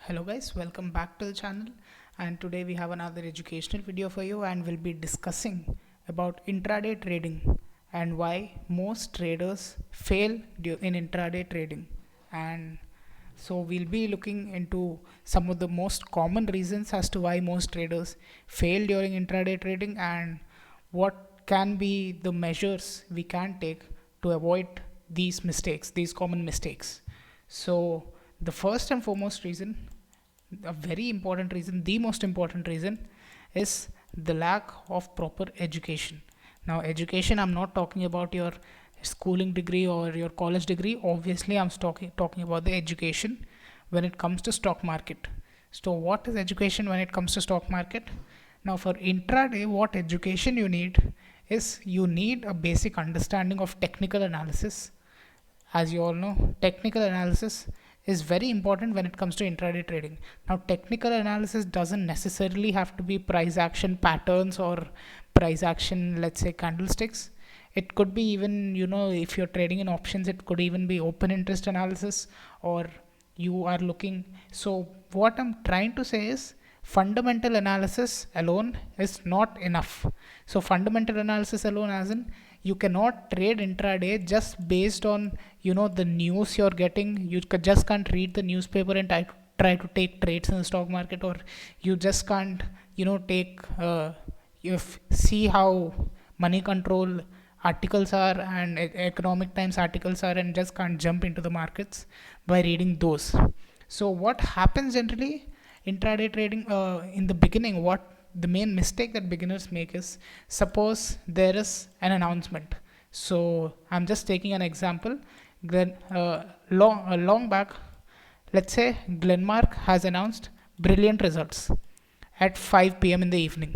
Hello guys, welcome back to the channel, and today we have another educational video for you, and we'll be discussing about intraday trading and why most traders fail in intraday trading. And so we'll be looking into some of the most common reasons as to why most traders fail during intraday trading and what can be the measures we can take to avoid these mistakes, these common mistakes. So the first and foremost reason, a very important reason, the most important reason, is the lack of proper education. Now, education, I'm not talking about your schooling degree or your college degree. Obviously, I'm talking about the education when it comes to stock market. So, what is education when it comes to stock market? Now, for intraday, what education you need is you need a basic understanding of technical analysis. As you all know, technical analysis is very important when it comes to intraday trading. Now, technical analysis doesn't necessarily have to be price action patterns or price action, let's say, candlesticks. It could be even, if you're trading in options, it could even be open interest analysis, or you are looking. So, what I'm trying to say is fundamental analysis alone is not enough. So, fundamental analysis alone, as in, you cannot trade intraday just based on the news you're getting. You just can't read the newspaper and try to take trades in the stock market, or you just can't take you see how money control articles are and economic times articles are, and just can't jump into the markets by reading those. So what happens generally intraday trading, in the beginning, what the main mistake that beginners make is, suppose there is an announcement. So I'm just taking an example. Long back, let's say Glenmark has announced brilliant results at 5 p.m. in the evening.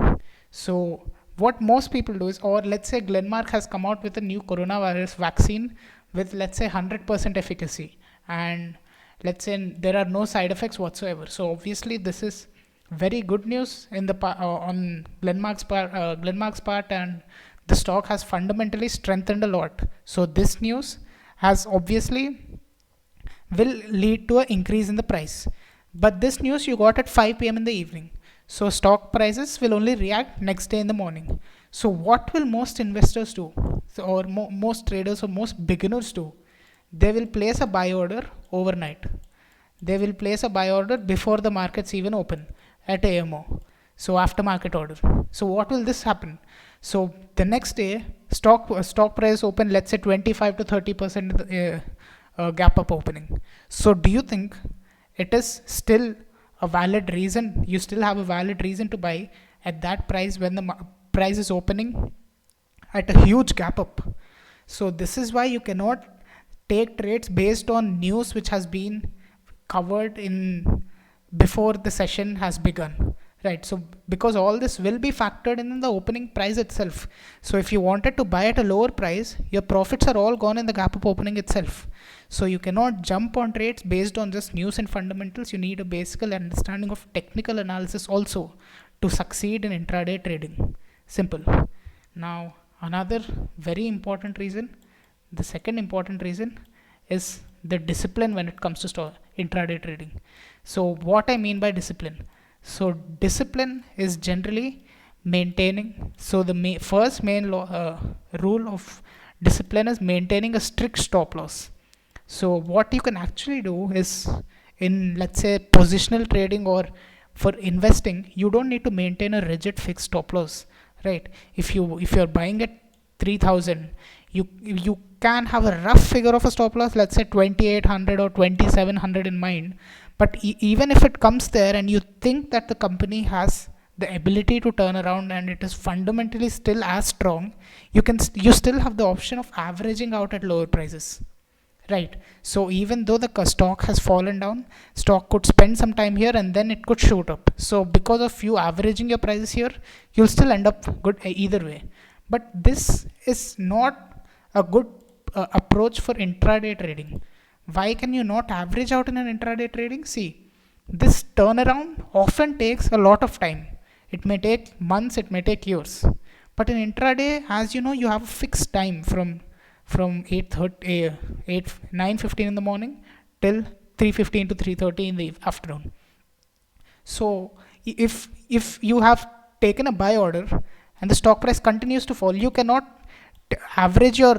So what most people do is, or let's say Glenmark has come out with a new coronavirus vaccine with, let's say, 100% efficacy, and let's say there are no side effects whatsoever. So obviously this is very good news in the on Glenmark's part, and the stock has fundamentally strengthened a lot. So this news has obviously will lead to an increase in the price. But this news you got at 5 p.m. in the evening. So stock prices will only react next day in the morning. So what will most investors do? Or most traders or most beginners do? They will place a buy order overnight. They will place a buy order before the markets even open at AMO. So after market order. So what will this happen? So the next day, stock price open, let's say 25 to 30% gap up opening. So do you think it is still a valid reason? You still have a valid reason to buy at that price when the price is opening at a huge gap up. So this is why you cannot take trades based on news which has been covered in before the session has begun, right? So because all this will be factored in the opening price itself. So if you wanted to buy at a lower price, your profits are all gone in the gap up opening itself. So you cannot jump on trades based on just news and fundamentals. You need a basic understanding of technical analysis also to succeed in intraday trading. Simple. Now another very important reason, the second important reason, is the discipline when it comes to intraday trading. So what I mean by discipline, so discipline is generally maintaining. So the first main rule of discipline is maintaining a strict stop loss. So what you can actually do is, in, let's say, positional trading or for investing, you don't need to maintain a rigid fixed stop loss, right? If you're buying at 3000, you can have a rough figure of a stop loss, let's say 2800 or 2700 in mind. But even if it comes there and you think that the company has the ability to turn around and it is fundamentally still as strong, you still have the option of averaging out at lower prices, right? So even though the stock has fallen down, stock could spend some time here and then it could shoot up. So because of you averaging your prices here, you'll still end up good either way. But this is not a good approach for intraday trading. Why can you not average out in an intraday trading? See, this turnaround often takes a lot of time. It may take months, it may take years. But in intraday, as you know, you have a fixed time from 9:15 in the morning till 3:15 to 3:30 in the afternoon. So if you have taken a buy order and the stock price continues to fall, you cannot average your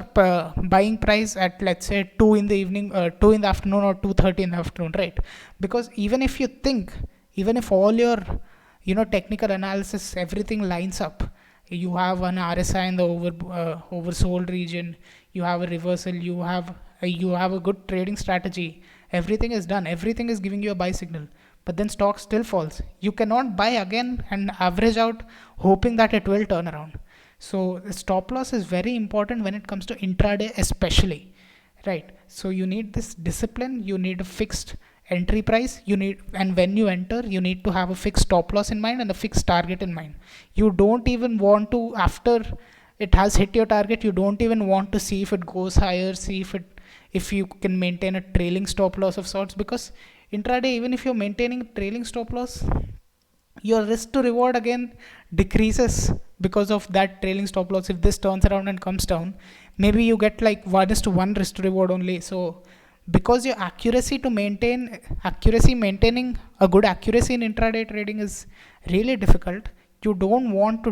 buying price at, let's say, 2 in the evening, 2 in the afternoon, or 2:30 in the afternoon, right? Because even if you think, even if all your technical analysis, everything lines up, you have an RSI in the oversold region, you have a reversal, you have a good trading strategy, everything is done, everything is giving you a buy signal, but then stock still falls, you cannot buy again and average out hoping that it will turn around. So stop loss is very important when it comes to intraday especially, right? So you need this discipline, you need a fixed entry price, and when you enter, you need to have a fixed stop loss in mind and a fixed target in mind. You don't even want to, after it has hit your target, you don't even want to see if it goes higher, see if you can maintain a trailing stop loss of sorts, because intraday, even if you're maintaining trailing stop loss, your risk to reward again decreases because of that trailing stop loss. If this turns around and comes down, maybe you get like 1:1 risk to reward only. So because your maintaining a good accuracy in intraday trading is really difficult, you don't want to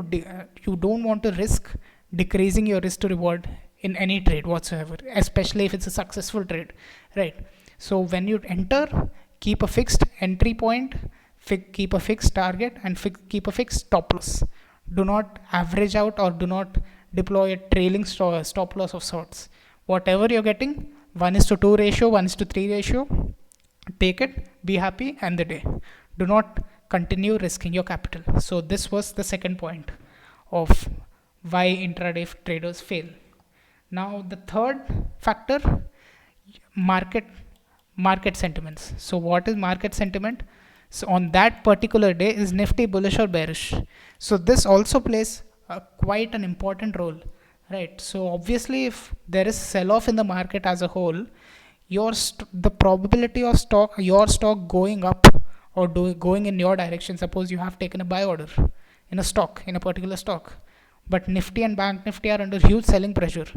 risk decreasing your risk to reward in any trade whatsoever, especially if it's a successful trade, right? So when you enter, keep a fixed entry point, keep a fixed target, and keep a fixed stop loss. Do not average out or do not deploy a trailing stop loss of sorts. Whatever you're getting, 1:2 ratio, 1:3 ratio, take it, be happy, end the day. Do not continue risking your capital. So this was the second point of why intraday traders fail. Now the third factor, market market sentiments. So what is market sentiment? So on that particular day, is Nifty bullish or bearish? So this also plays quite an important role, right? So obviously, if there is sell-off in the market as a whole, the probability of your stock going up or going in your direction. Suppose you have taken a buy order in a particular stock, but Nifty and Bank Nifty are under huge selling pressure.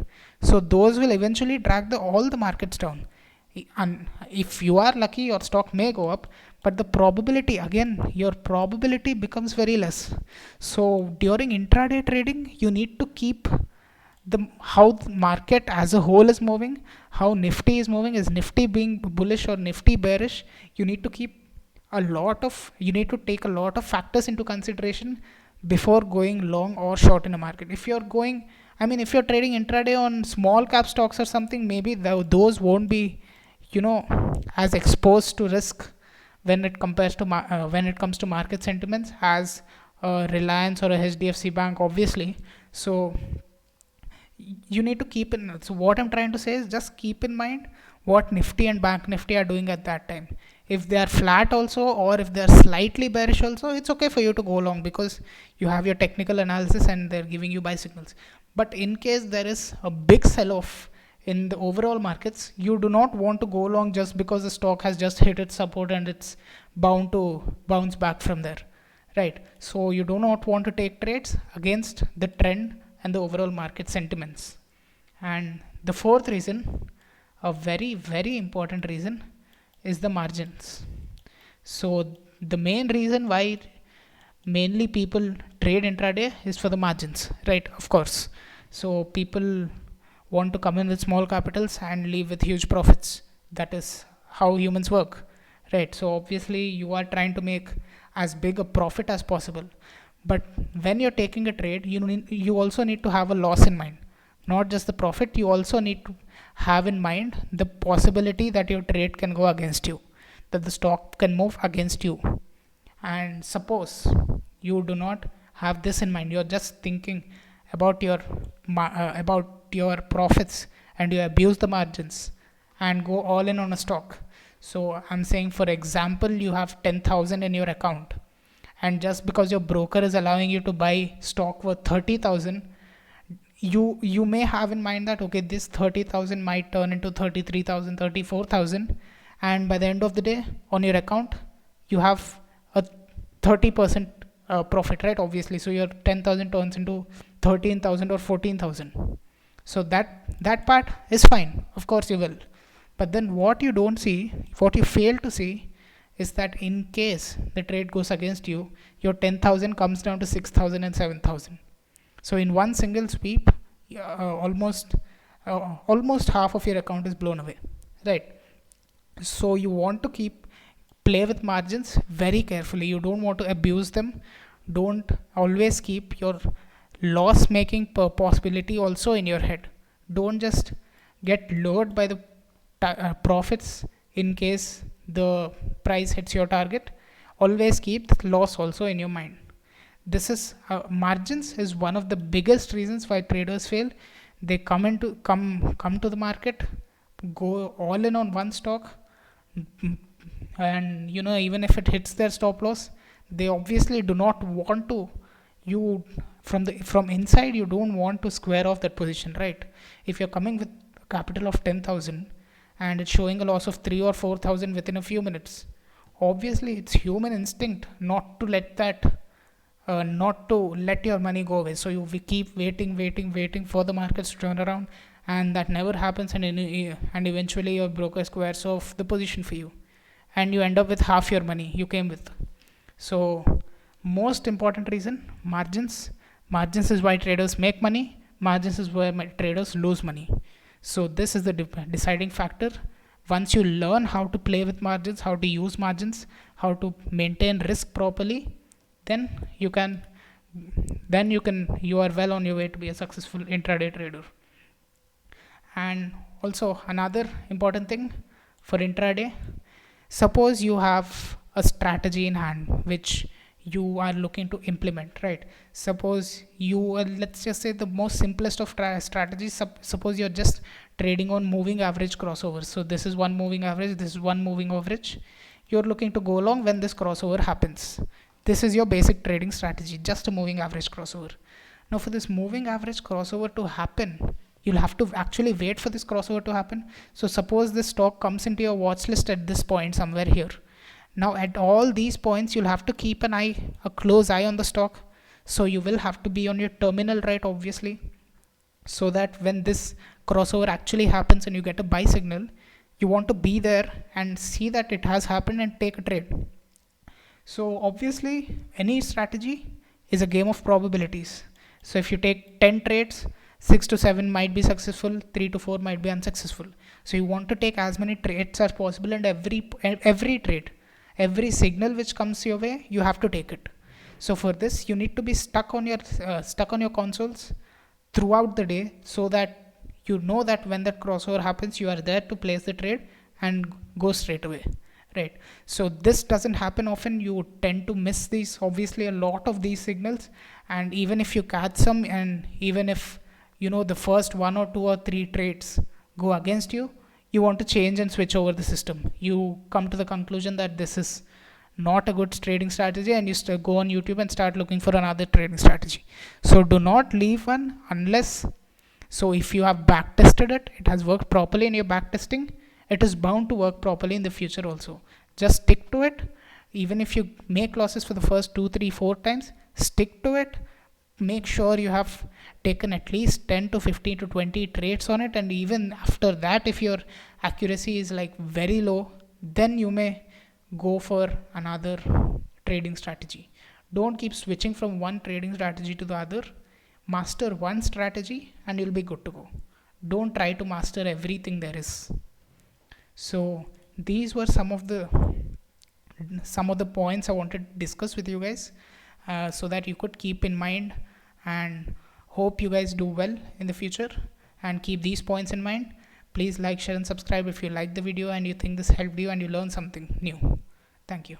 So those will eventually drag all the markets down. And if you are lucky, your stock may go up, but the probability, again, your probability becomes very less. So during intraday trading, you need to keep how the market as a whole is moving, how Nifty is moving, is Nifty being bullish or Nifty bearish. You need to take a lot of factors into consideration before going long or short in a market. If you're trading intraday on small cap stocks or something, maybe those won't be as exposed to risk when it comes to market sentiments as Reliance or a HDFC Bank, obviously. So you need to so what I'm trying to say is, just keep in mind what Nifty and Bank Nifty are doing at that time. If they are flat also, or if they are slightly bearish also, it's okay for you to go long, because you have your technical analysis and they're giving you buy signals. But in case there is a big sell-off in the overall markets, you do not want to go long just because the stock has just hit its support and it's bound to bounce back from there, right? So you do not want to take trades against the trend and the overall market sentiments. And the fourth reason, a very, very important reason, is the margins. So the main reason why mainly people trade intraday is for the margins, right? Of course. So people want to come in with small capitals and leave with huge profits. That is how humans work, right? So obviously you are trying to make as big a profit as possible. But when you're taking a trade, you also need to have a loss in mind. Not just the profit, you also need to have in mind the possibility that your trade can go against you, that the stock can move against you. And suppose you do not have this in mind, you're just thinking about your profits, and you abuse the margins and go all in on a stock. So I'm saying, for example, you have 10,000 in your account, and just because your broker is allowing you to buy stock worth 30,000, you may have in mind that, okay, this 30,000 might turn into 33,000, 34,000, and by the end of the day on your account you have a 30% profit, right? Obviously, so your 10,000 turns into 13,000 or 14,000. So that part is fine, of course you will. But then what you fail to see is that in case the trade goes against you, your 10,000 comes down to 6,000 and 7,000. So in one single sweep, almost half of your account is blown away, right? So you want to play with margins very carefully. You don't want to abuse them. Don't always keep your loss making possibility also in your head. Don't just get lured by the profits in case the price hits your target. Always keep the loss also in your mind. This is margins is one of the biggest reasons why traders fail. They come to the market, go all in on one stock, and even if it hits their stop loss, they obviously do not want to. You from inside, you don't want to square off that position, right? If you're coming with a capital of 10,000 and it's showing a loss of 3 or 4,000 within a few minutes, obviously it's human instinct not to let your money go away. So you keep waiting for the markets to turn around, and that never happens, and eventually your broker squares off the position for you, and you end up with half your money you came with. So most important reason, margins. Margins is why traders make money. Margins is why traders lose money. So this is the deciding factor. Once you learn how to play with margins, how to use margins, how to maintain risk properly, then you are well on your way to be a successful intraday trader. And also another important thing for intraday, suppose you have a strategy in hand which you are looking to implement, right? Suppose you let's just say the most simplest of strategies, suppose you're just trading on moving average crossovers. So this is one moving average, this is one moving average. You're looking to go along when this crossover happens. This is your basic trading strategy, just a moving average crossover. Now for this moving average crossover to happen, you'll have to actually wait for this crossover to happen. So suppose this stock comes into your watch list at this point somewhere here. Now at all these points, you'll have to keep a close eye on the stock. So you will have to be on your terminal, right, obviously, so that when this crossover actually happens and you get a buy signal, you want to be there and see that it has happened and take a trade. So obviously any strategy is a game of probabilities. So if you take 10 trades, 6 to 7 might be successful, 3 to 4 might be unsuccessful. So you want to take as many trades as possible, and every trade, every signal which comes your way, you have to take it. So for this, you need to be stuck on your consoles throughout the day, so that you know that when that crossover happens, you are there to place the trade and go straight away, right? So this doesn't happen often. You tend to miss these, obviously, a lot of these signals, and even if you catch some, and even if the first 1 or 2 or 3 trades go against you, you want to change and switch over the system. You come to the conclusion that this is not a good trading strategy, and you go on YouTube and start looking for another trading strategy. So do not leave one unless, so if you have back tested it, it has worked properly in your back testing, it is bound to work properly in the future also. Just stick to it. Even if you make losses for the first 2, 3, 4 times, stick to it. Make sure you have taken at least 10 to 15 to 20 trades on it, and even after that, if your accuracy is like very low, then you may go for another trading strategy. Don't keep switching from one trading strategy to the other. Master one strategy and you'll be good to go. Don't try to master everything there is. So these were some of the points I wanted to discuss with you guys, so that you could keep in mind, and hope you guys do well in the future and keep these points in mind. Please like, share and subscribe if you like the video and you think this helped you and you learned something new. Thank you.